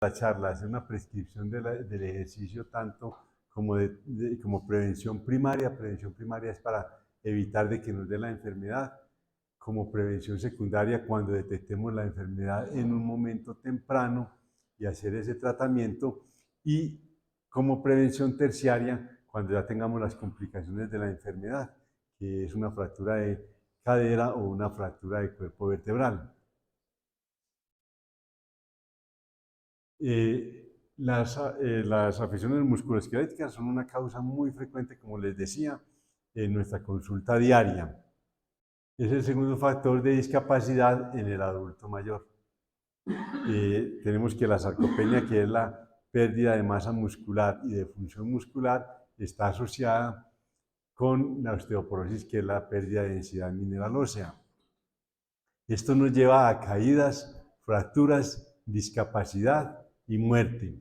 la charla, hacer una prescripción del ejercicio tanto como prevención primaria. Prevención primaria es para evitar de que nos dé la enfermedad, como prevención secundaria cuando detectemos la enfermedad en un momento temprano y hacer ese tratamiento, y como prevención terciaria cuando ya tengamos las complicaciones de la enfermedad, que es una fractura de cadera o una fractura de cuerpo vertebral. Las afecciones musculoesqueléticas son una causa muy frecuente, como les decía, en nuestra consulta diaria. Es el segundo factor de discapacidad en el adulto mayor. Tenemos que la sarcopenia, que es la pérdida de masa muscular y de función muscular, está asociada con la osteoporosis, que es la pérdida de densidad mineral ósea. Esto nos lleva a caídas, fracturas, discapacidad y muerte.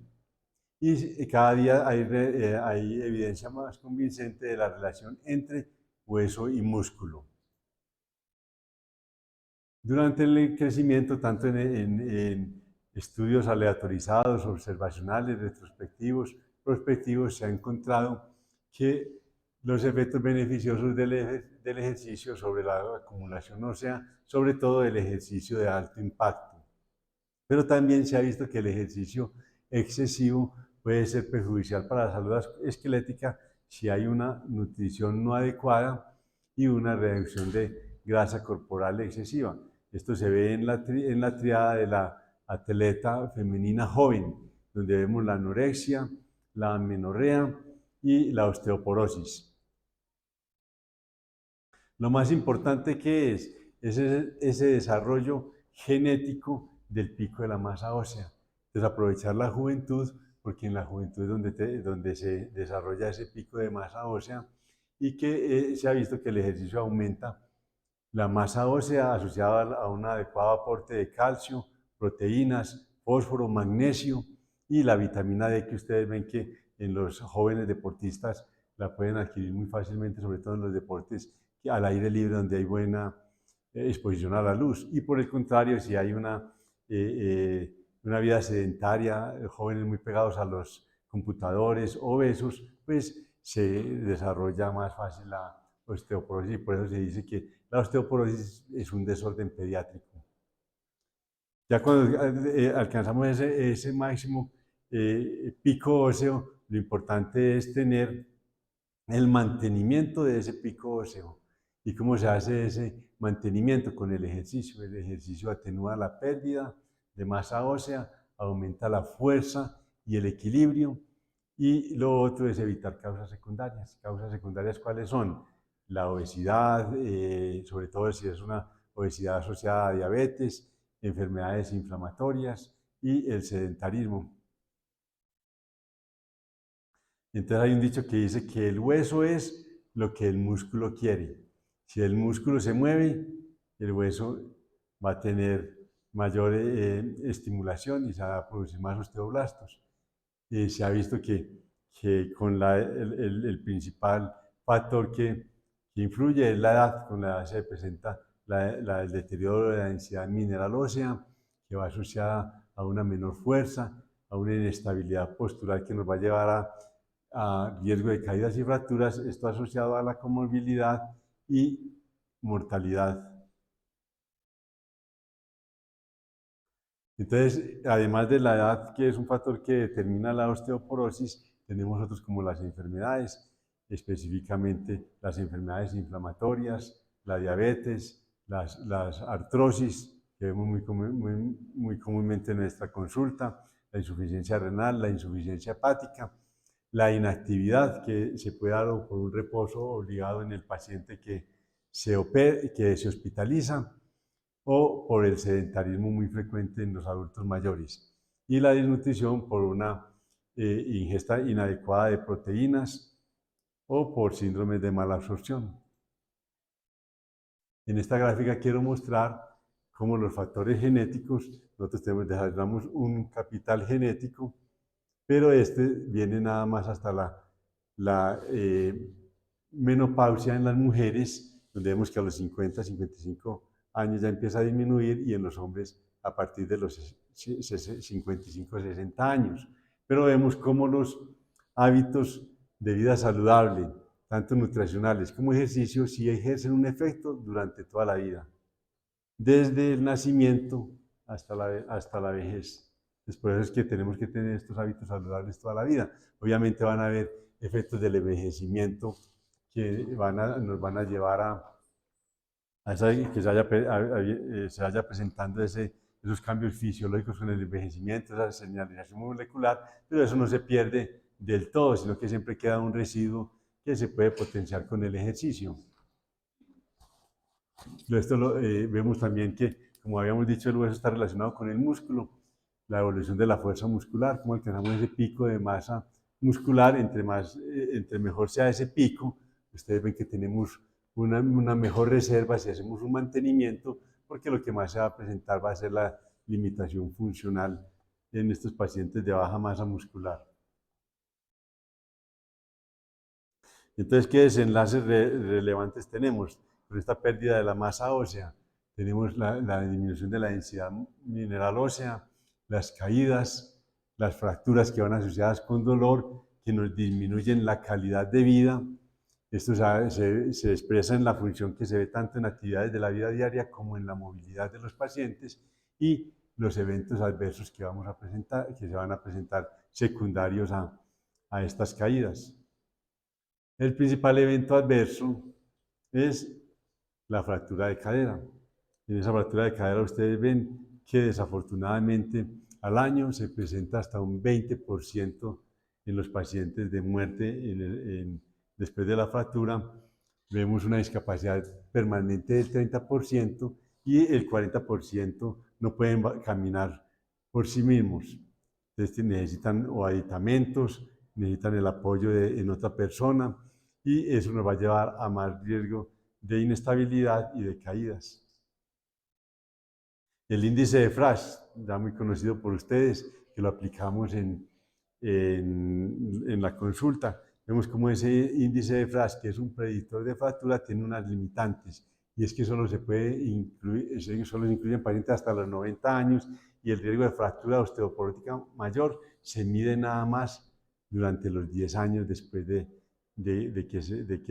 Y cada día hay evidencia más convincente de la relación entre hueso y músculo. Durante el crecimiento, tanto en estudios aleatorizados, observacionales, retrospectivos, prospectivos, se ha encontrado que los efectos beneficiosos del ejercicio sobre la acumulación ósea, sobre todo el ejercicio de alto impacto. Pero también se ha visto que el ejercicio excesivo puede ser perjudicial para la salud esquelética si hay una nutrición no adecuada y una reducción de grasa corporal excesiva. Esto se ve en la triada de la atleta femenina joven, donde vemos la anorexia, la amenorrea y la osteoporosis. Lo más importante que es ese desarrollo genético del pico de la masa ósea. Entonces, aprovechar la juventud, porque en la juventud es donde se desarrolla ese pico de masa ósea, y que se ha visto que el ejercicio aumenta la masa ósea asociada a un adecuado aporte de calcio, proteínas, fósforo, magnesio y la vitamina D, que ustedes ven que en los jóvenes deportistas la pueden adquirir muy fácilmente, sobre todo en los deportes al aire libre donde hay buena exposición a la luz. Y por el contrario, si hay una vida sedentaria, jóvenes muy pegados a los computadores, obesos, pues se desarrolla más fácil la osteoporosis, y por eso se dice que la osteoporosis es un desorden pediátrico. Ya cuando alcanzamos ese máximo pico óseo, lo importante es tener el mantenimiento de ese pico óseo. ¿Y cómo se hace ese mantenimiento? Con el ejercicio. El ejercicio atenúa la pérdida de masa ósea, aumenta la fuerza y el equilibrio. Y lo otro es evitar causas secundarias. ¿Causas secundarias cuáles son? La obesidad, sobre todo si es una obesidad asociada a diabetes, enfermedades inflamatorias y el sedentarismo. Entonces hay un dicho que dice que el hueso es lo que el músculo quiere. Si el músculo se mueve, el hueso va a tener mayor estimulación y se va a producir más osteoblastos. Se ha visto que con el principal factor que influye es la edad. Con la edad se presenta el deterioro de la densidad mineral ósea, que va asociada a una menor fuerza, a una inestabilidad postural que nos va a llevar a riesgo de caídas y fracturas, esto asociado a la comorbilidad y mortalidad. Entonces, además de la edad, que es un factor que determina la osteoporosis, tenemos otros como las enfermedades, específicamente las enfermedades inflamatorias, la diabetes, las artrosis, que vemos muy comúnmente en nuestra consulta, la insuficiencia renal, la insuficiencia hepática, la inactividad, que se puede dar por un reposo obligado en el paciente que se hospitaliza, o por el sedentarismo muy frecuente en los adultos mayores, y la desnutrición por una ingesta inadecuada de proteínas o por síndromes de mala absorción. En esta gráfica quiero mostrar cómo los factores genéticos, nosotros desarrollamos un capital genético, pero este viene nada más hasta la menopausia en las mujeres, donde vemos que a los 50, 55 años ya empieza a disminuir, y en los hombres a partir de los 55 o 60 años. Pero vemos cómo los hábitos de vida saludable, tanto nutricionales como ejercicio, sí ejercen un efecto durante toda la vida, desde el nacimiento hasta la vejez. Por eso es que tenemos que tener estos hábitos saludables toda la vida. Obviamente van a haber efectos del envejecimiento que nos van a llevar a que se vaya presentando esos cambios fisiológicos con el envejecimiento, esa señalización molecular, pero eso no se pierde del todo, sino que siempre queda un residuo que se puede potenciar con el ejercicio. Vemos también que, como habíamos dicho, el hueso está relacionado con el músculo, la evolución de la fuerza muscular, cómo alcanzamos ese pico de masa muscular, entre mejor sea ese pico, ustedes ven que tenemos una mejor reserva si hacemos un mantenimiento, porque lo que más se va a presentar va a ser la limitación funcional en estos pacientes de baja masa muscular. Entonces, ¿qué desenlaces relevantes tenemos? Con esta pérdida de la masa ósea, tenemos la disminución de la densidad mineral ósea, las caídas, las fracturas que van asociadas con dolor, que nos disminuyen la calidad de vida. Esto se expresa en la función que se ve tanto en actividades de la vida diaria como en la movilidad de los pacientes y los eventos adversos que vamos a presentar, que se van a presentar secundarios a estas caídas. El principal evento adverso es la fractura de cadera. En esa fractura de cadera ustedes ven que desafortunadamente al año se presenta hasta un 20% en los pacientes de muerte después de la fractura. Vemos una discapacidad permanente del 30% y el 40% no pueden caminar por sí mismos. Entonces necesitan o aditamentos, necesitan el apoyo en otra persona y eso nos va a llevar a más riesgo de inestabilidad y de caídas. El índice de Frasch, ya muy conocido por ustedes, que lo aplicamos en la consulta. Vemos cómo ese índice de Frasch, que es un predictor de fractura, tiene unas limitantes, y es que solo se incluyen pacientes hasta los 90 años, y el riesgo de fractura osteoporótica mayor se mide nada más durante los 10 años después de que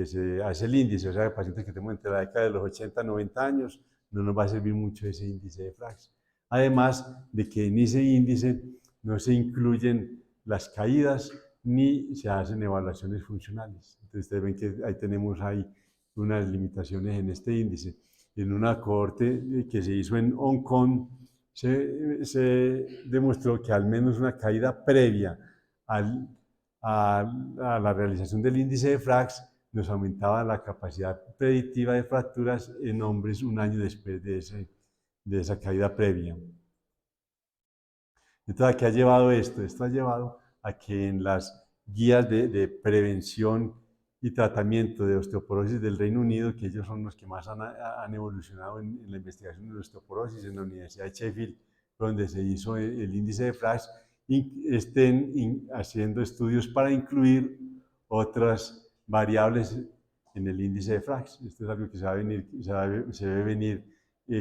se hace el índice. O sea, pacientes que tenemos entre la década de los 80 y 90 años, no nos va a servir mucho ese índice de Frasch. Además de que en ese índice no se incluyen las caídas ni se hacen evaluaciones funcionales. Entonces ustedes ven que ahí tenemos unas limitaciones en este índice. En una cohorte que se hizo en Hong Kong se demostró que al menos una caída previa a la realización del índice de Frasch nos aumentaba la capacidad predictiva de fracturas en hombres un año después de esa caída previa. Entonces, ¿a qué ha llevado esto? Esto ha llevado a que en las guías de prevención y tratamiento de osteoporosis del Reino Unido, que ellos son los que más han evolucionado en la investigación de osteoporosis en la Universidad de Sheffield, donde se hizo el índice de Frasch, estén haciendo estudios para incluir otras variables en el índice de Frasch. Esto es algo que se debe venir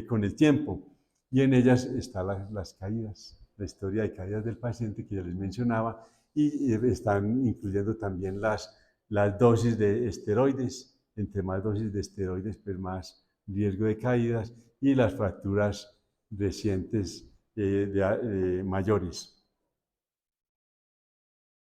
con el tiempo. Y en ellas están las caídas, la historia de caídas del paciente que ya les mencionaba, y están incluyendo también las dosis de esteroides. Entre más dosis de esteroides, pues más riesgo de caídas, y las fracturas recientes mayores.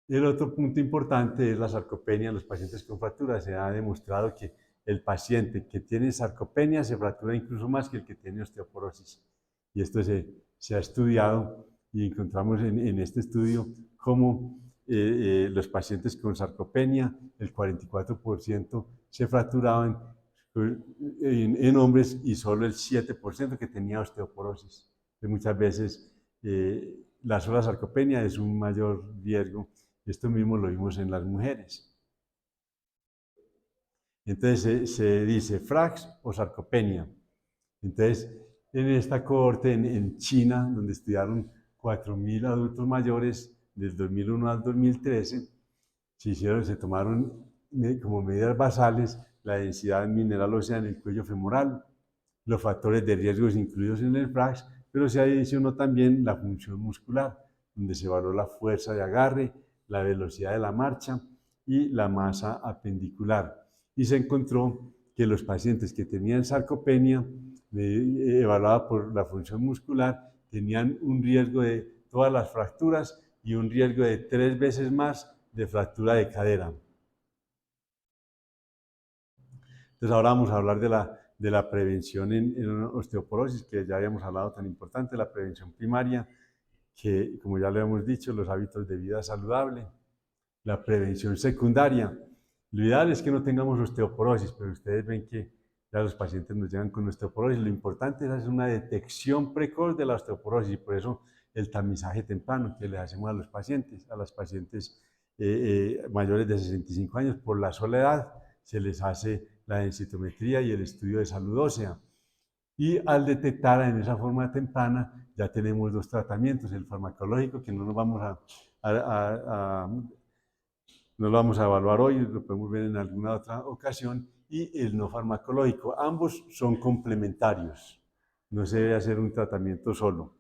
El otro punto importante es la sarcopenia en los pacientes con fracturas. Se ha demostrado que el paciente que tiene sarcopenia se fractura incluso más que el que tiene osteoporosis. Y esto se ha estudiado y encontramos en este estudio cómo los pacientes con sarcopenia, el 44% se fracturaban en hombres y solo el 7% que tenía osteoporosis. Muchas veces la sola sarcopenia es un mayor riesgo. Esto mismo lo vimos en las mujeres. Entonces se dice Frasch o sarcopenia. Entonces, en esta cohorte en China, donde estudiaron 4.000 adultos mayores del 2001 al 2013, se tomaron como medidas basales la densidad mineral ósea en el cuello femoral, los factores de riesgo incluidos en el Frasch, pero se adicionó también la función muscular, donde se evaluó la fuerza de agarre, la velocidad de la marcha y la masa apendicular. Y se encontró que los pacientes que tenían sarcopenia, evaluada por la función muscular, tenían un riesgo de todas las fracturas y un riesgo de 3 veces más de fractura de cadera. Entonces ahora vamos a hablar de la prevención en osteoporosis, que ya habíamos hablado tan importante, la prevención primaria, que como ya lo hemos dicho, los hábitos de vida saludable, la prevención secundaria. Lo ideal es que no tengamos osteoporosis, pero ustedes ven que ya los pacientes nos llegan con osteoporosis. Lo importante es hacer una detección precoz de la osteoporosis y por eso el tamizaje temprano que le hacemos a las pacientes mayores de 65 años, por la sola edad, se les hace la densitometría y el estudio de salud ósea. Y al detectar en esa forma temprana, ya tenemos 2 tratamientos, el farmacológico, que no lo vamos a evaluar hoy, lo podemos ver en alguna otra ocasión, y el no farmacológico. Ambos son complementarios, no se debe hacer un tratamiento solo.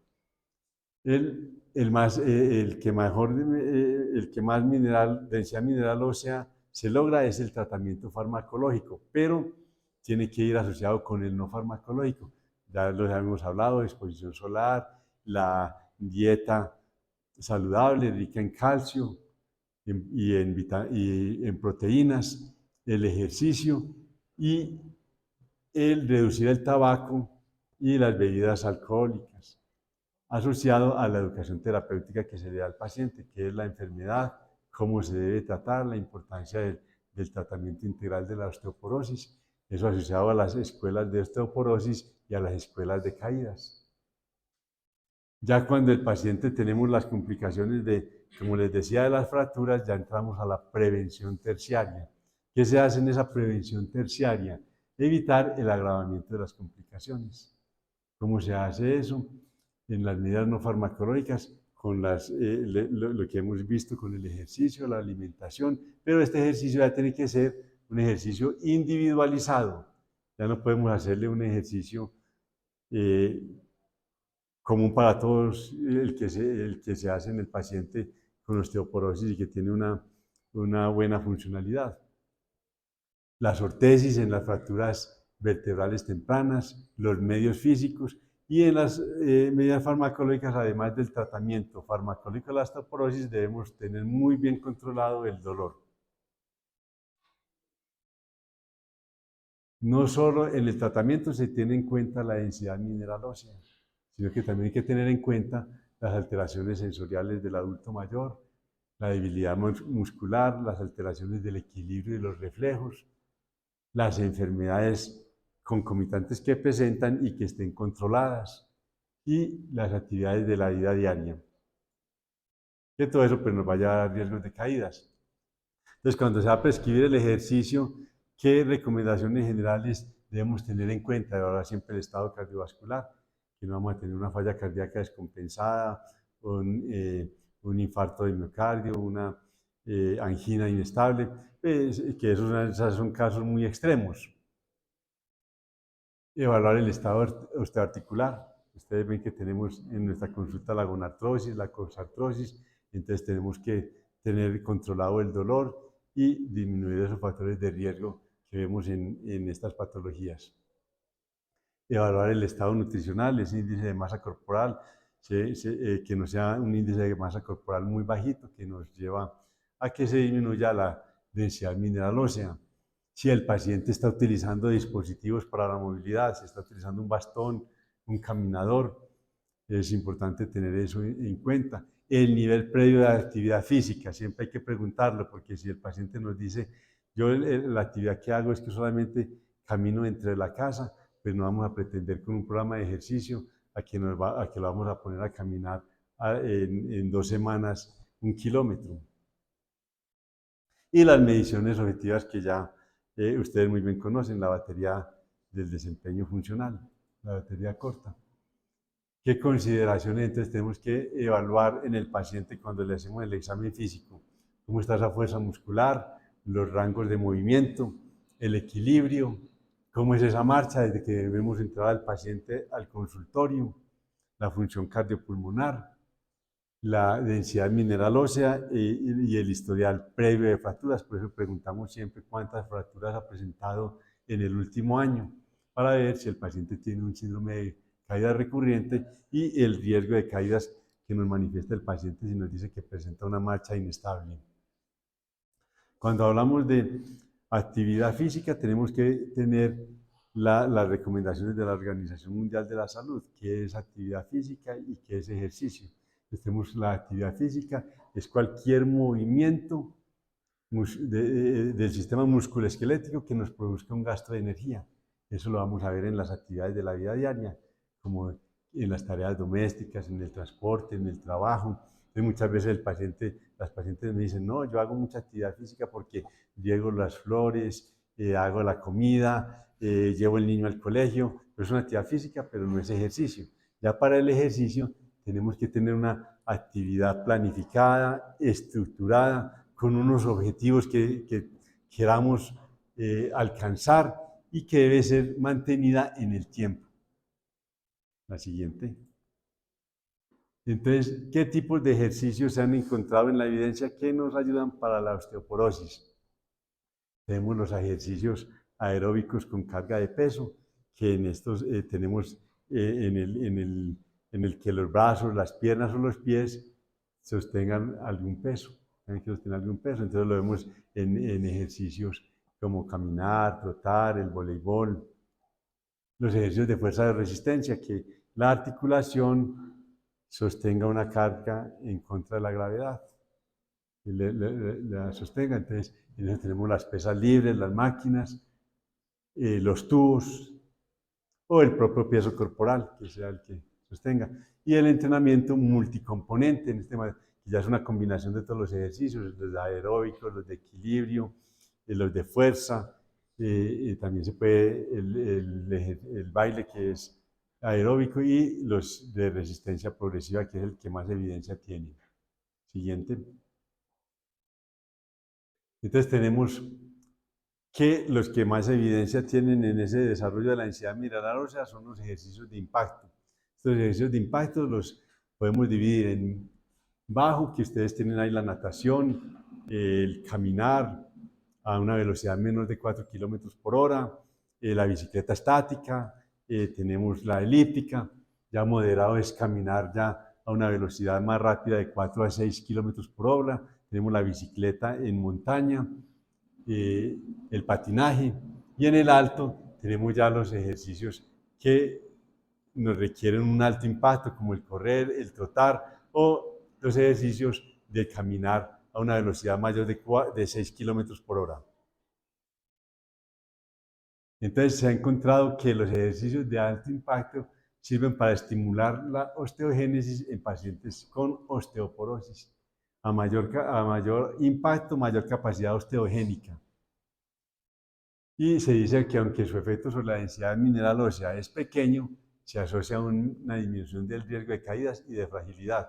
El que más densidad mineral ósea se logra es el tratamiento farmacológico, pero tiene que ir asociado con el no farmacológico. Ya lo hemos hablado, exposición solar, la dieta saludable, rica en calcio y en proteínas, el ejercicio y el reducir el tabaco y las bebidas alcohólicas, asociado a la educación terapéutica que se le da al paciente, que es la enfermedad, cómo se debe tratar, la importancia del tratamiento integral de la osteoporosis, eso asociado a las escuelas de osteoporosis y a las escuelas de caídas. Ya cuando el paciente tenemos las complicaciones de, como les decía, de las fracturas, ya entramos a la prevención terciaria. ¿Qué se hace en esa prevención terciaria? Evitar el agravamiento de las complicaciones. ¿Cómo se hace eso? En las medidas no farmacológicas, con lo que hemos visto con el ejercicio, la alimentación, pero este ejercicio ya tiene que ser un ejercicio individualizado. Ya no podemos hacerle un ejercicio común para todos, el que se hace en el paciente con osteoporosis y que tiene una buena funcionalidad. Las ortesis en las fracturas vertebrales tempranas, los medios físicos y en las medidas farmacológicas, además del tratamiento farmacológico de la osteoporosis, debemos tener muy bien controlado el dolor. No solo en el tratamiento se tiene en cuenta la densidad mineral ósea, sino que también hay que tener en cuenta las alteraciones sensoriales del adulto mayor, la debilidad muscular, las alteraciones del equilibrio y los reflejos, las enfermedades concomitantes que presentan y que estén controladas, y las actividades de la vida diaria. Que todo eso pues, nos vaya a dar riesgos de caídas. Entonces, cuando se va a prescribir el ejercicio, ¿qué recomendaciones generales debemos tener en cuenta? Ahora siempre el estado cardiovascular, que no vamos a tener una falla cardíaca descompensada, un infarto de miocardio, una angina inestable, pues, que esos son casos muy extremos. Evaluar el estado osteoarticular. Ustedes ven que tenemos en nuestra consulta la gonartrosis, la cosartrosis, entonces tenemos que tener controlado el dolor y disminuir esos factores de riesgo que vemos en estas patologías. Evaluar el estado nutricional, ese índice de masa corporal, que no sea un índice de masa corporal muy bajito, que nos lleva a que se disminuya la densidad mineral ósea. Si el paciente está utilizando dispositivos para la movilidad, si está utilizando un bastón, un caminador, es importante tener eso en cuenta. El nivel previo de actividad física, siempre hay que preguntarlo, porque si el paciente nos dice, yo la actividad que hago es que solamente camino entre la casa, pues no vamos a pretender con un programa de ejercicio a que lo vamos a poner a caminar en 2 semanas 1 kilómetro. Y las mediciones objetivas que ya ustedes muy bien conocen, la batería del desempeño funcional, la batería corta. ¿Qué consideraciones entonces tenemos que evaluar en el paciente cuando le hacemos el examen físico? ¿Cómo está esa fuerza muscular, los rangos de movimiento, el equilibrio? ¿Cómo es esa marcha desde que debemos entrar al paciente al consultorio? la función cardiopulmonar, la densidad mineral ósea y el historial previo de fracturas. Por eso preguntamos siempre cuántas fracturas ha presentado en el último año, para ver si el paciente tiene un síndrome de caída recurrente y el riesgo de caídas que nos manifiesta el paciente si nos dice que presenta una marcha inestable. Cuando hablamos de actividad física, tenemos que tener las recomendaciones de la Organización Mundial de la Salud, qué es actividad física y qué es ejercicio. Entonces, tenemos la actividad física, es cualquier movimiento del sistema musculoesquelético que nos produzca un gasto de energía. Eso lo vamos a ver en las actividades de la vida diaria, como en las tareas domésticas, en el transporte, en el trabajo. Entonces, muchas veces las pacientes me dicen, no, yo hago mucha actividad física porque riego las flores, hago la comida, llevo el niño al colegio. Pero es una actividad física, pero no es ejercicio. Ya para el ejercicio tenemos que tener una actividad planificada, estructurada, con unos objetivos que queramos alcanzar y que debe ser mantenida en el tiempo. La siguiente. Entonces, ¿qué tipos de ejercicios se han encontrado en la evidencia que nos ayudan para la osteoporosis? Tenemos los ejercicios aeróbicos con carga de peso, que en estos tenemos en el que los brazos, las piernas o los pies sostengan algún peso. Tienen que sostener algún peso. Entonces lo vemos en ejercicios como caminar, trotar, el voleibol. Los ejercicios de fuerza de resistencia, que la articulación sostenga una carga en contra de la gravedad. La sostenga. Entonces tenemos las pesas libres, las máquinas, los tubos o el propio peso corporal, que sea el que sostenga. Y el entrenamiento multicomponente, que ya es una combinación de todos los ejercicios, los aeróbicos, los de equilibrio, los de fuerza. También se puede el baile, que es aeróbico, y los de resistencia progresiva, que es el que más evidencia tiene. Siguiente. Entonces tenemos que los que más evidencia tienen en ese desarrollo de la densidad mineral ósea son los ejercicios de impacto. Estos ejercicios de impacto los podemos dividir en bajo, que ustedes tienen ahí la natación, el caminar a una velocidad menos de 4 kilómetros por hora, la bicicleta estática, tenemos la elíptica. Ya moderado es caminar ya a una velocidad más rápida de 4 a 6 kilómetros por hora. Tenemos la bicicleta en montaña, el patinaje, y en el alto tenemos ya los ejercicios que nos requieren un alto impacto, como el correr, el trotar, o los ejercicios de caminar a una velocidad mayor de 6 kilómetros por hora. Entonces se ha encontrado que los ejercicios de alto impacto sirven para estimular la osteogénesis en pacientes con osteoporosis. A mayor impacto, mayor capacidad osteogénica. Y se dice que aunque su efecto sobre la densidad mineral ósea es pequeño, se asocia a una disminución del riesgo de caídas y de fragilidad.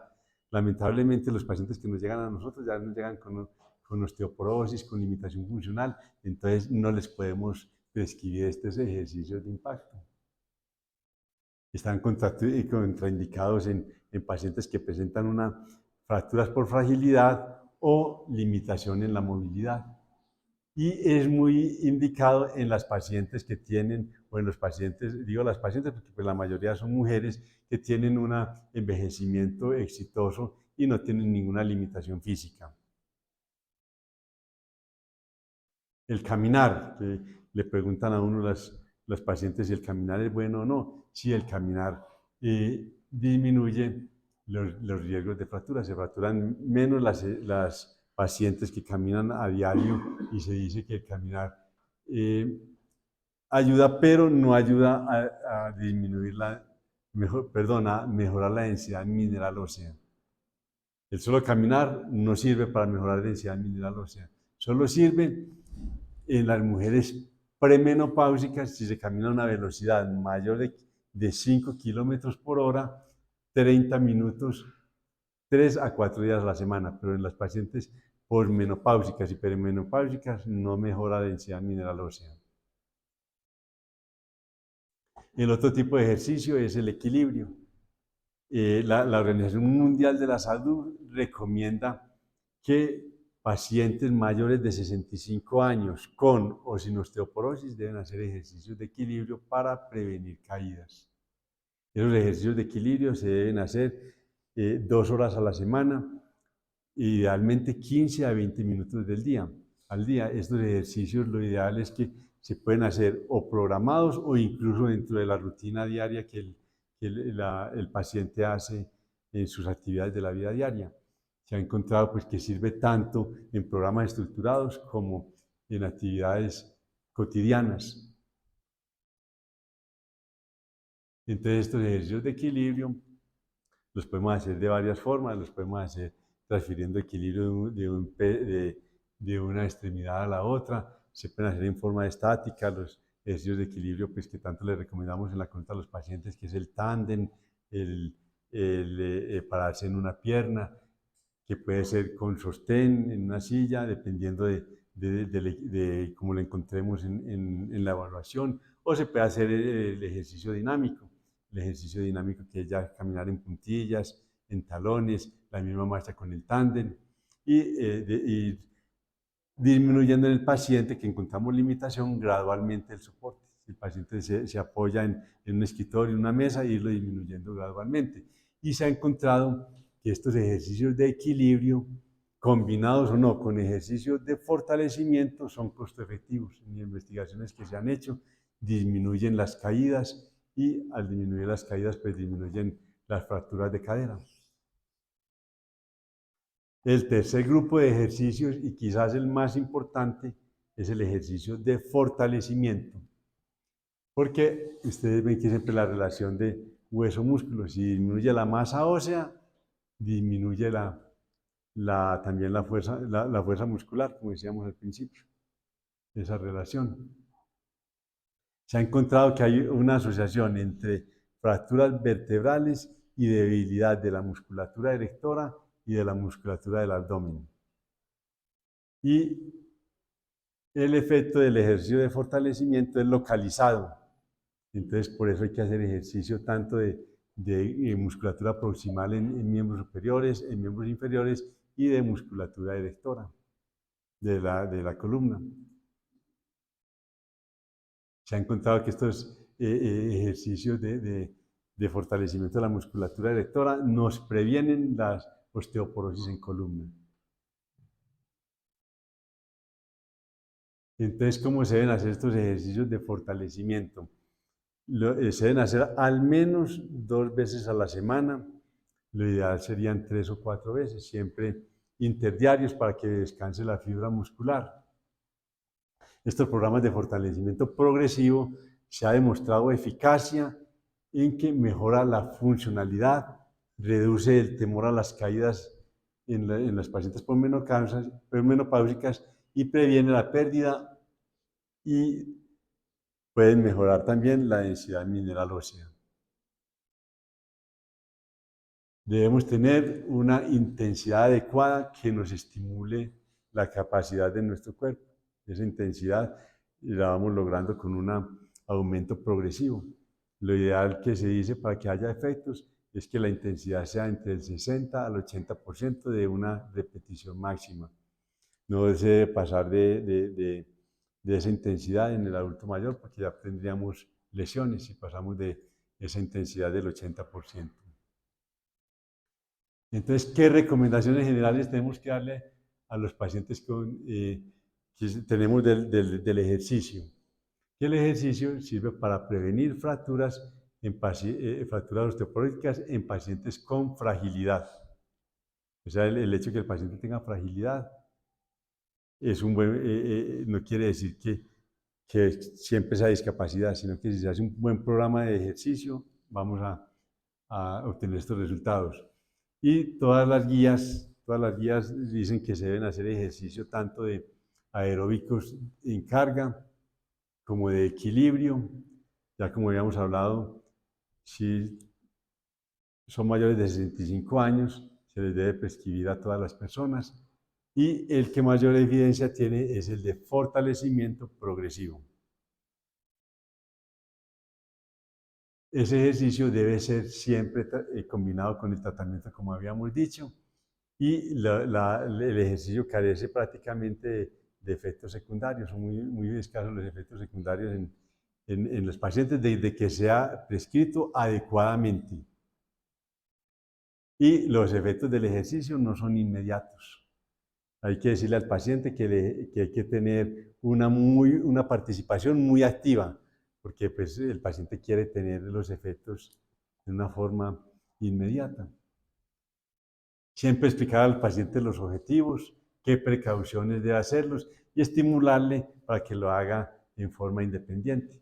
Lamentablemente, los pacientes que nos llegan a nosotros ya nos llegan con osteoporosis, con limitación funcional, entonces no les podemos prescribir estos ejercicios de impacto. Están contraindicados en pacientes que presentan fracturas por fragilidad o limitación en la movilidad. Y es muy indicado en las pacientes que tienen, o en los pacientes, digo las pacientes porque pues la mayoría son mujeres que tienen un envejecimiento exitoso y no tienen ninguna limitación física. El caminar, que le preguntan a uno las pacientes si el caminar es bueno o no. Si el caminar disminuye los riesgos de fractura, se fracturan menos las pacientes que caminan a diario, y se dice que el caminar ayuda, pero no ayuda a disminuir a mejorar la densidad mineral ósea. El solo caminar no sirve para mejorar la densidad mineral ósea, solo sirve en las mujeres premenopáusicas si se camina a una velocidad mayor de 5 kilómetros por hora, 30 minutos, 3 a 4 días a la semana, pero en las pacientes posmenopáusicas y perimenopáusicas no mejora la densidad mineral ósea. El otro tipo de ejercicio es el equilibrio. la Organización Mundial de la Salud recomienda que pacientes mayores de 65 años con o sin osteoporosis deben hacer ejercicios de equilibrio para prevenir caídas. Esos ejercicios de equilibrio se deben hacer 2 horas a la semana, idealmente 15 a 20 minutos al día. Estos ejercicios lo ideal es que se pueden hacer o programados o incluso dentro de la rutina diaria que el paciente hace en sus actividades de la vida diaria. Se ha encontrado pues, que sirve tanto en programas estructurados como en actividades cotidianas. Entonces estos ejercicios de equilibrio los podemos hacer de varias formas, los podemos hacer transfiriendo equilibrio de una extremidad a la otra, se pueden hacer en forma estática, los ejercicios de equilibrio pues, que tanto les recomendamos en la consulta a los pacientes, que es el tándem, pararse en una pierna, que puede ser con sostén en una silla, dependiendo de cómo lo encontremos en la evaluación, o se puede hacer el ejercicio dinámico. El ejercicio dinámico que es ya caminar en puntillas, en talones, la misma marcha con el tándem, y disminuyendo en el paciente que encontramos limitación gradualmente el soporte. El paciente se apoya en un escritorio, en una mesa, y irlo disminuyendo gradualmente. Y se ha encontrado que estos ejercicios de equilibrio, combinados o no con ejercicios de fortalecimiento, son costo efectivos. En investigaciones que se han hecho, disminuyen las caídas y al disminuir las caídas, pues disminuyen las fracturas de cadera. El tercer grupo de ejercicios, y quizás el más importante, es el ejercicio de fortalecimiento. Porque ustedes ven que siempre la relación de hueso-músculo, si disminuye la masa ósea, disminuye también la fuerza muscular, como decíamos al principio, esa relación. Se ha encontrado que hay una asociación entre fracturas vertebrales y debilidad de la musculatura erectora y de la musculatura del abdomen. Y el efecto del ejercicio de fortalecimiento es localizado. Entonces, por eso hay que hacer ejercicio tanto de musculatura proximal en miembros superiores, en miembros inferiores, y de musculatura erectora de la columna. Se ha encontrado que estos ejercicios de fortalecimiento de la musculatura erectora nos previenen la osteoporosis en columna. Entonces, ¿cómo se deben hacer estos ejercicios de fortalecimiento? Se deben hacer al menos 2 veces a la semana. Lo ideal serían 3 o 4 veces, siempre interdiarios para que descanse la fibra muscular. Estos programas de fortalecimiento progresivo se ha demostrado eficacia en que mejora la funcionalidad, reduce el temor a las caídas en las pacientes posmenopáusicas y previene la pérdida, y pueden mejorar también la densidad mineral ósea. Debemos tener una intensidad adecuada que nos estimule la capacidad de nuestro cuerpo. Esa intensidad la vamos logrando con un aumento progresivo. Lo ideal que se dice para que haya efectos es que la intensidad sea entre el 60 al 80% de una repetición máxima. No se debe pasar de esa intensidad en el adulto mayor, porque ya tendríamos lesiones si pasamos de esa intensidad del 80%. Entonces, ¿qué recomendaciones generales tenemos que darle a los pacientes que tenemos del ejercicio? Que el ejercicio sirve para prevenir fracturas osteoporóticas en pacientes con fragilidad. O sea, el hecho de que el paciente tenga fragilidad es no quiere decir que siempre sea discapacidad, sino que si se hace un buen programa de ejercicio, vamos a obtener estos resultados. Y todas las guías dicen que se deben hacer ejercicio tanto de aeróbicos en carga como de equilibrio. Ya como habíamos hablado, si son mayores de 65 años, se les debe prescribir a todas las personas. Y el que mayor evidencia tiene es el de fortalecimiento progresivo. ese ejercicio debe ser siempre combinado con el tratamiento, como habíamos dicho, y el ejercicio carece prácticamente de efectos secundarios, son muy escasos los efectos secundarios en los pacientes desde que sea prescrito adecuadamente. Y los efectos del ejercicio no son inmediatos. Hay que decirle al paciente que hay que tener una participación muy activa, porque pues, el paciente quiere tener los efectos de una forma inmediata. Siempre explicar al paciente los objetivos, qué precauciones debe hacerlos y estimularle para que lo haga en forma independiente.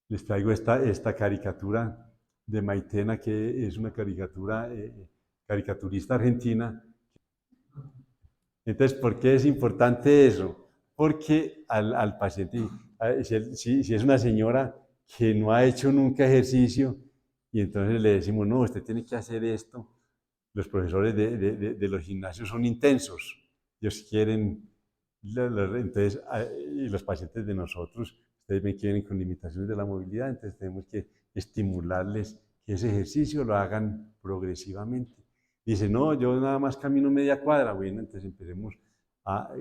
Les traigo esta caricatura de Maitena, que es una caricaturista argentina. Entonces, ¿por qué es importante eso? Porque al paciente, si es una señora que no ha hecho nunca ejercicio y entonces le decimos, no, usted tiene que hacer esto, los profesores de los gimnasios son intensos, ellos quieren, entonces, y los pacientes de nosotros, ustedes ven que vienen con limitaciones de la movilidad, entonces tenemos que estimularles que ese ejercicio lo hagan progresivamente. Dice, no, yo nada más camino media cuadra. Bueno, entonces empecemos a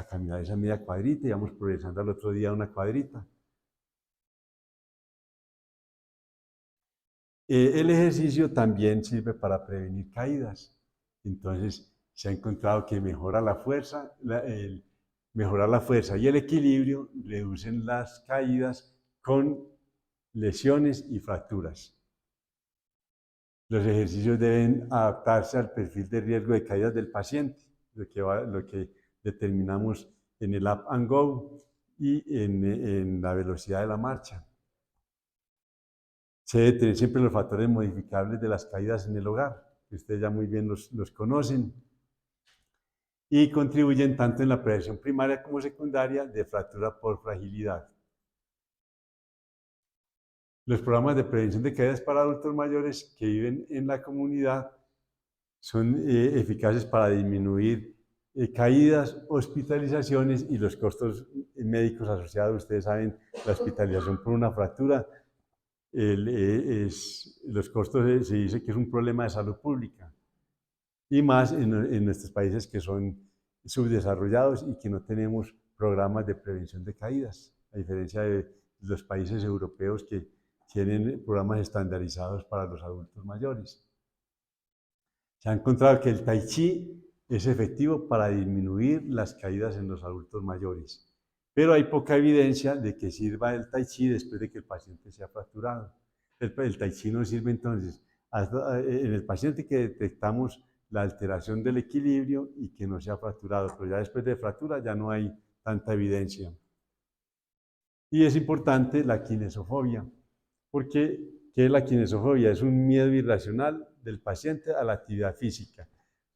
caminar esa media cuadrita y vamos progresando al otro día una cuadrita. El ejercicio también sirve para prevenir caídas. Entonces, se ha encontrado que mejora la fuerza, mejorar la fuerza y el equilibrio reducen las caídas con lesiones y fracturas. Los ejercicios deben adaptarse al perfil de riesgo de caídas del paciente, lo que determinamos en el Up and Go y en la velocidad de la marcha. Se debe tener siempre los factores modificables de las caídas en el hogar, que ustedes ya muy bien los conocen, y contribuyen tanto en la prevención primaria como secundaria de fractura por fragilidad. Los programas de prevención de caídas para adultos mayores que viven en la comunidad son eficaces para disminuir caídas, hospitalizaciones y los costos médicos asociados. Ustedes saben, la hospitalización por una fractura, los costos se dice que es un problema de salud pública, y más en nuestros países que son subdesarrollados y que no tenemos programas de prevención de caídas, a diferencia de los países europeos que tienen programas estandarizados para los adultos mayores. Se ha encontrado que el Tai Chi es efectivo para disminuir las caídas en los adultos mayores, pero hay poca evidencia de que sirva el Tai Chi después de que el paciente se ha fracturado. El Tai Chi no sirve entonces en el paciente que detectamos la alteración del equilibrio y que no se ha fracturado, pero ya después de fractura ya no hay tanta evidencia. Y es importante la kinesofobia, porque ¿qué es la kinesofobia? Es un miedo irracional del paciente a la actividad física.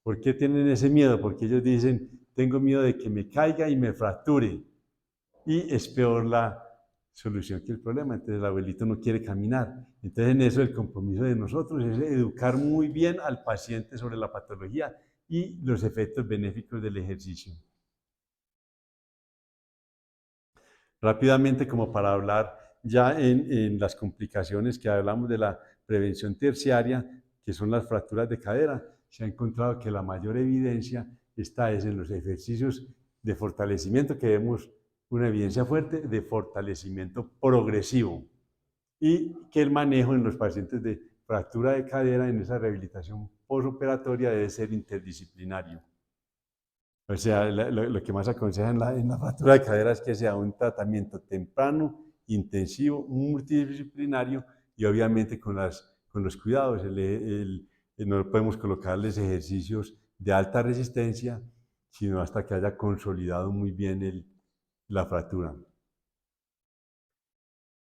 ¿Por qué tienen ese miedo? Porque ellos dicen, tengo miedo de que me caiga y me fracture. Y es peor la solución que el problema. Entonces el abuelito no quiere caminar. Entonces en eso el compromiso de nosotros es educar muy bien al paciente sobre la patología y los efectos benéficos del ejercicio. Rápidamente, como para hablar ya en las complicaciones que hablamos de la prevención terciaria, que son las fracturas de cadera, se ha encontrado que la mayor evidencia está en los ejercicios de fortalecimiento, que vemos una evidencia fuerte de fortalecimiento progresivo, y que el manejo en los pacientes de fractura de cadera en esa rehabilitación postoperatoria debe ser interdisciplinario. O sea, lo que más aconseja en la fractura de cadera es que sea un tratamiento temprano, intensivo, multidisciplinario y obviamente con los cuidados. No podemos colocarles ejercicios de alta resistencia, sino hasta que haya consolidado muy bien la fractura.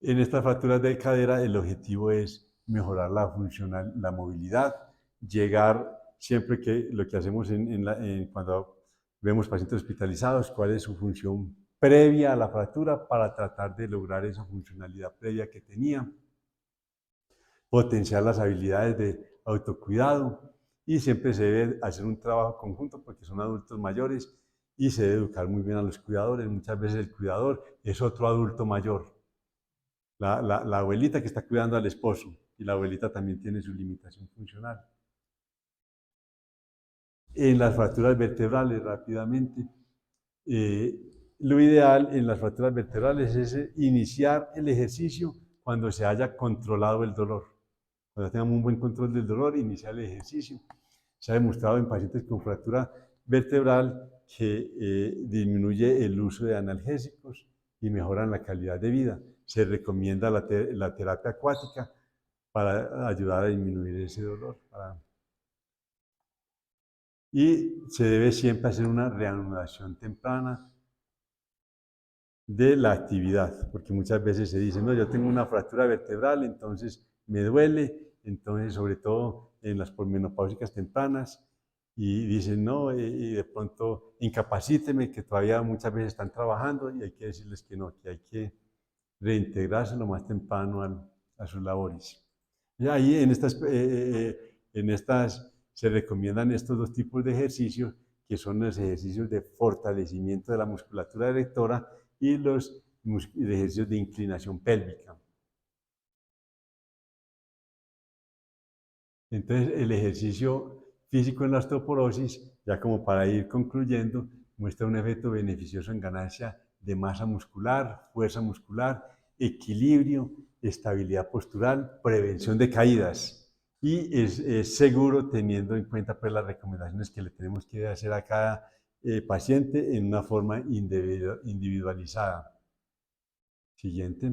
En estas fracturas de cadera el objetivo es mejorar la movilidad, llegar siempre que lo que hacemos cuando vemos pacientes hospitalizados, cuál es su función previa a la fractura para tratar de lograr esa funcionalidad previa que tenía, potenciar las habilidades de autocuidado y siempre se debe hacer un trabajo conjunto porque son adultos mayores y se debe educar muy bien a los cuidadores. Muchas veces el cuidador es otro adulto mayor, la abuelita que está cuidando al esposo y la abuelita también tiene su limitación funcional. En las fracturas vertebrales, rápidamente, lo ideal en las fracturas vertebrales es iniciar el ejercicio cuando se haya controlado el dolor. Cuando tengamos un buen control del dolor, iniciar el ejercicio. Se ha demostrado en pacientes con fractura vertebral que disminuye el uso de analgésicos y mejoran la calidad de vida. Se recomienda la terapia acuática para ayudar a disminuir ese dolor. Y se debe siempre hacer una reanudación temprana de la actividad, porque muchas veces se dice, no, yo tengo una fractura vertebral, entonces me duele, entonces sobre todo en las posmenopáusicas tempranas, y dicen, no, y de pronto incapacíteme, que todavía muchas veces están trabajando, y hay que decirles que no, que hay que reintegrarse lo más temprano a sus labores. Y ahí en estas se recomiendan estos dos tipos de ejercicios, que son los ejercicios de fortalecimiento de la musculatura erectora y los ejercicios de inclinación pélvica. Entonces, el ejercicio físico en la osteoporosis, ya como para ir concluyendo, muestra un efecto beneficioso en ganancia de masa muscular, fuerza muscular, equilibrio, estabilidad postural, prevención de caídas. Y es seguro teniendo en cuenta pues, las recomendaciones que le tenemos que hacer a cada paciente en una forma individualizada. Siguiente.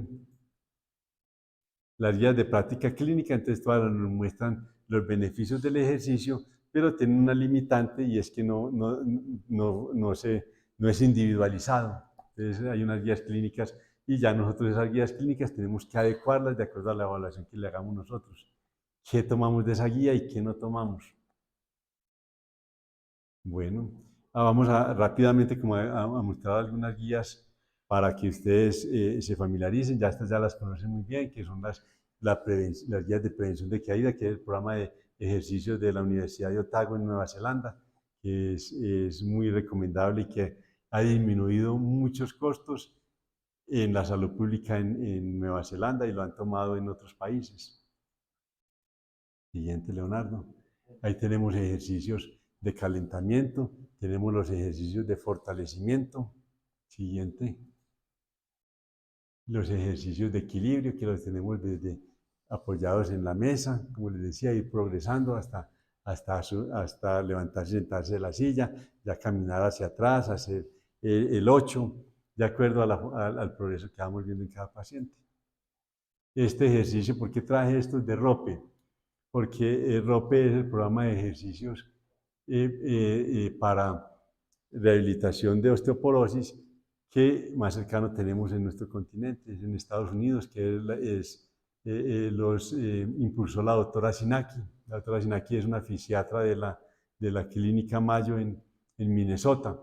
Las guías de práctica clínica, entonces todas nos muestran los beneficios del ejercicio, pero tienen una limitante y es que no es individualizado. Entonces hay unas guías clínicas y ya nosotros esas guías clínicas tenemos que adecuarlas de acuerdo a la evaluación que le hagamos nosotros. ¿Qué tomamos de esa guía y qué no tomamos? Bueno, vamos rápidamente como a mostrar algunas guías para que ustedes se familiaricen. Ya estas ya las conocen muy bien, que son las guías de prevención de caída, que es el programa de ejercicios de la Universidad de Otago en Nueva Zelanda, que es muy recomendable y que ha disminuido muchos costos en la salud pública en Nueva Zelanda y lo han tomado en otros países. Siguiente, Leonardo. Ahí tenemos ejercicios de calentamiento, tenemos los ejercicios de fortalecimiento. Siguiente. Los ejercicios de equilibrio que los tenemos desde apoyados en la mesa, como les decía, ir progresando hasta levantarse y sentarse de la silla, ya caminar hacia atrás, hacer el 8, de acuerdo al progreso que vamos viendo en cada paciente. Este ejercicio, ¿por qué traje esto de ROPE? Porque el ROPE es el programa de ejercicios para rehabilitación de osteoporosis que más cercano tenemos en nuestro continente, en Estados Unidos, que los impulsó la doctora Sinaki. La doctora Sinaki es una fisiatra de la Clínica Mayo en Minnesota.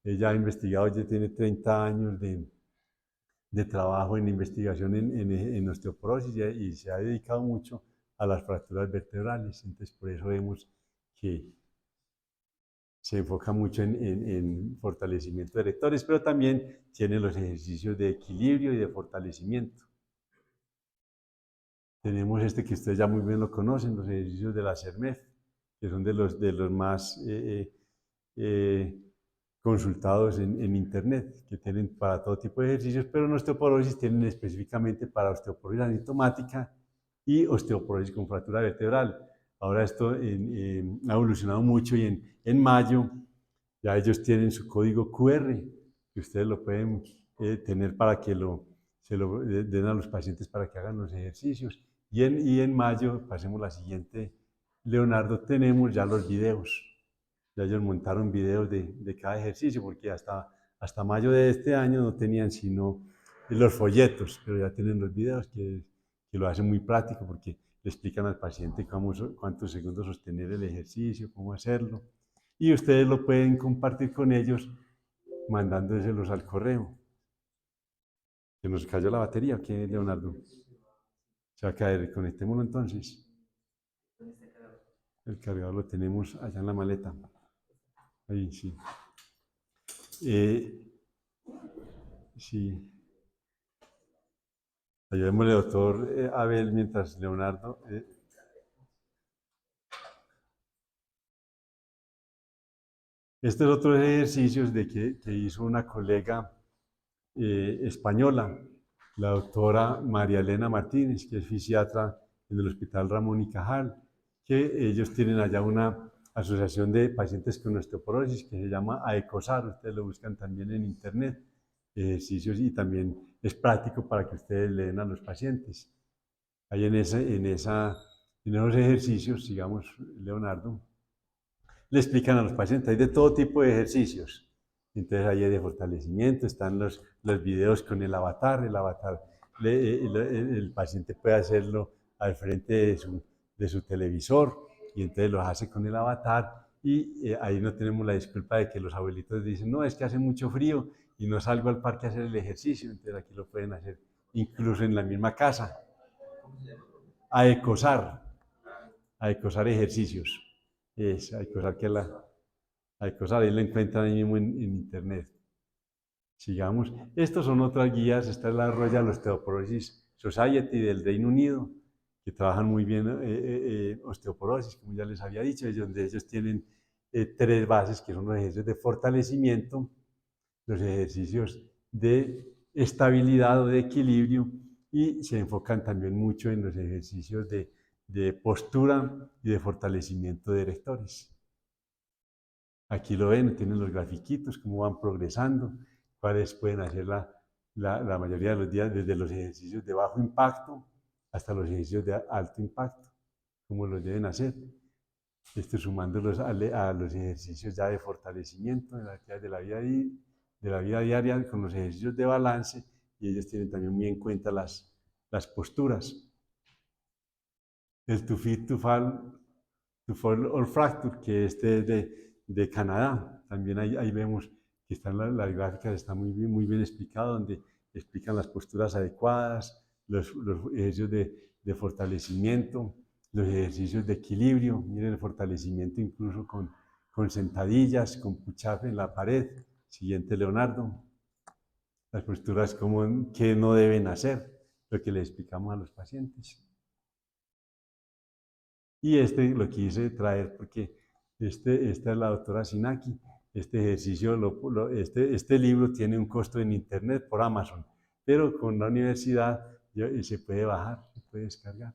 Ella ha investigado, ya tiene 30 años de trabajo en investigación en osteoporosis y se ha dedicado mucho a las fracturas vertebrales. Entonces, por eso vemos que se enfoca mucho en fortalecimiento de erectores, pero también tiene los ejercicios de equilibrio y de fortalecimiento. Tenemos este que ustedes ya muy bien lo conocen, los ejercicios de la CERMEF, que son de los más consultados en internet, que tienen para todo tipo de ejercicios, pero en osteoporosis tienen específicamente para osteoporosis asintomática y osteoporosis con fractura vertebral. Ahora esto ha evolucionado mucho y en mayo ya ellos tienen su código QR, que ustedes lo pueden tener para que se lo den a los pacientes para que hagan los ejercicios. Y en mayo, pasemos la siguiente, Leonardo, tenemos ya los videos. Ya ellos montaron videos de cada ejercicio, porque hasta mayo de este año no tenían sino los folletos, pero ya tienen los videos que lo hacen muy práctico, porque le explican al paciente cuántos segundos sostener el ejercicio, cómo hacerlo. Y ustedes lo pueden compartir con ellos mandándoselos al correo. ¿Se nos cayó la batería o qué, Leonardo? Se va a caer, conectémoslo entonces. El cargador lo tenemos allá en la maleta. Ahí, sí. Sí. Ayudémosle, doctor Abel, mientras Leonardo. Estos otros ejercicios que hizo una colega española, la doctora María Elena Martínez, que es fisiatra en el Hospital Ramón y Cajal, que ellos tienen allá una asociación de pacientes con osteoporosis que se llama AECOSAR, ustedes lo buscan también en internet, ejercicios, y también es práctico para que ustedes le den a los pacientes. Ahí en esos ejercicios, digamos, Leonardo, le explican a los pacientes, hay de todo tipo de ejercicios. Entonces ahí hay de fortalecimiento, están los videos con el avatar, el paciente puede hacerlo al frente de su televisor y entonces lo hace con el avatar y ahí no tenemos la disculpa de que los abuelitos dicen, no, es que hace mucho frío y no salgo al parque a hacer el ejercicio, entonces aquí lo pueden hacer incluso en la misma casa, a ecosar, a ecosar ejercicios. Es, hay cosas que hay cosas ahí lo encuentran ahí mismo en internet. Sigamos. Estas son otras guías. Esta es la Royal Osteoporosis Society del Reino Unido, que trabajan muy bien osteoporosis, como ya les había dicho, donde ellos tienen tres bases, que son los ejercicios de fortalecimiento, los ejercicios de estabilidad o de equilibrio, y se enfocan también mucho en los ejercicios de postura y de fortalecimiento de erectores. Aquí lo ven, tienen los grafiquitos, cómo van progresando, cuáles pueden hacer la mayoría de los días, desde los ejercicios de bajo impacto hasta los ejercicios de alto impacto, cómo los deben hacer. Esto sumándolos a los ejercicios ya de fortalecimiento de la vida diaria con los ejercicios de balance, y ellos tienen también muy en cuenta las posturas. El to fit, to fall, or fracture, que este es de Canadá. También ahí vemos que están las gráficas, está muy bien explicado, donde explican las posturas adecuadas, los ejercicios de fortalecimiento, los ejercicios de equilibrio. Miren el fortalecimiento incluso con sentadillas, con push-up en la pared. Siguiente, Leonardo. Las posturas que no deben hacer, lo que le explicamos a los pacientes. Y lo quise traer porque esta es la doctora Sinaki. Este ejercicio, este libro tiene un costo en internet por Amazon, pero con la universidad se puede bajar, se puede descargar.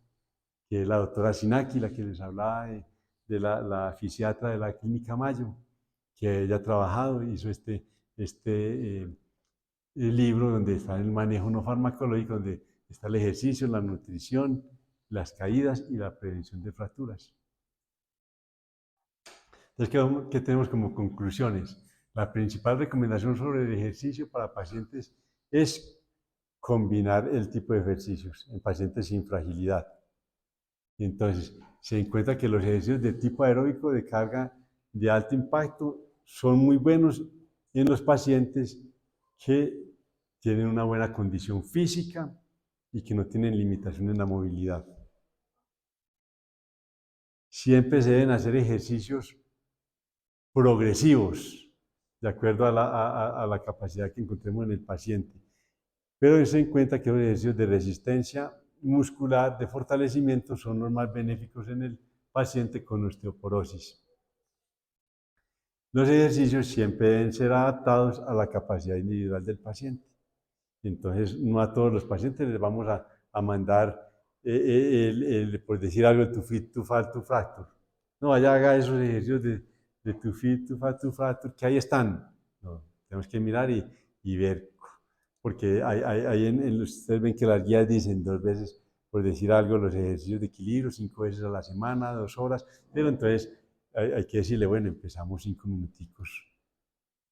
Que es la doctora Sinaki, la que les hablaba de la fisiatra de la Clínica Mayo, que ella ha trabajado, hizo el libro donde está el manejo no farmacológico, donde está el ejercicio, la nutrición, las caídas y la prevención de fracturas. Entonces, ¿qué tenemos como conclusiones? La principal recomendación sobre el ejercicio para pacientes es combinar el tipo de ejercicios en pacientes sin fragilidad. Entonces, se encuentra que los ejercicios de tipo aeróbico de carga de alto impacto son muy buenos en los pacientes que tienen una buena condición física y que no tienen limitación en la movilidad. Siempre se deben hacer ejercicios progresivos, de acuerdo a la capacidad que encontremos en el paciente. Pero se en cuenta que los ejercicios de resistencia muscular, de fortalecimiento, son los más benéficos en el paciente con osteoporosis. Los ejercicios siempre deben ser adaptados a la capacidad individual del paciente. Entonces, no a todos los pacientes les vamos a mandar, por decir algo, to fit, to fall, to fracture. No, vaya haga esos ejercicios de to fit, to fall, to fracture, que ahí están. No, tenemos que mirar y ver, porque ustedes ven que las guías dicen 2 veces, por decir algo, los ejercicios de equilibrio, 5 veces a la semana, 2 horas, pero entonces hay que decirle, bueno, empezamos 5 minuticos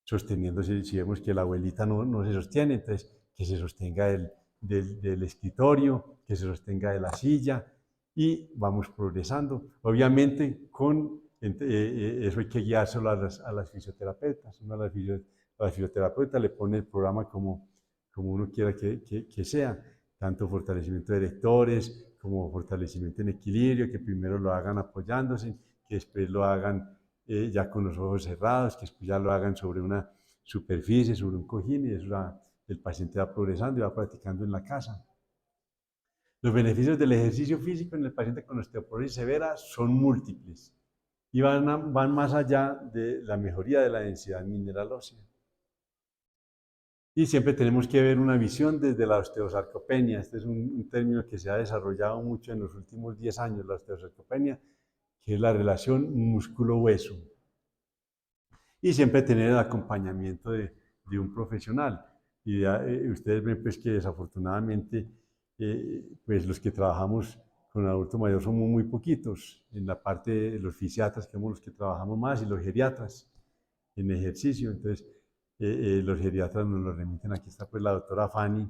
sosteniéndose. Si vemos que la abuelita no se sostiene, entonces que se sostenga del escritorio, que se sostenga de la silla, y vamos progresando. Obviamente, eso hay que guiárselo a las fisioterapeutas. A la fisioterapeuta le pone el programa como uno quiera que sea, tanto fortalecimiento de erectores como fortalecimiento en equilibrio, que primero lo hagan apoyándose, que después lo hagan ya con los ojos cerrados, que después ya lo hagan sobre una superficie, sobre un cojín, y eso el paciente va progresando y va practicando en la casa. Los beneficios del ejercicio físico en el paciente con osteoporosis severa son múltiples y van más allá de la mejoría de la densidad mineral ósea. Y siempre tenemos que ver una visión desde la osteosarcopenia. Este es un término que se ha desarrollado mucho en los últimos 10 años, la osteosarcopenia, que es la relación músculo-hueso. Y siempre tener el acompañamiento de un profesional. Y ustedes ven pues, que desafortunadamente pues los que trabajamos con adulto mayor somos muy poquitos. En la parte de los fisiatras, que somos los que trabajamos más, y los geriatras en ejercicio. Entonces, los geriatras nos lo remiten. Aquí está pues la doctora Fanny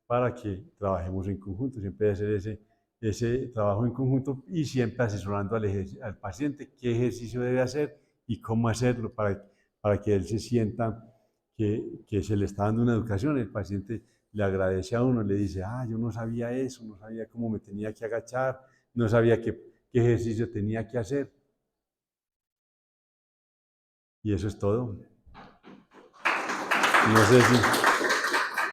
para que trabajemos en conjunto. Siempre hacer ese trabajo en conjunto y siempre asesorando al paciente qué ejercicio debe hacer y cómo hacerlo para que él se sienta que se le está dando una educación. El paciente le agradece a uno, le dice, yo no sabía eso, no sabía cómo me tenía que agachar, no sabía qué ejercicio tenía que hacer. Y eso es todo. No sé si...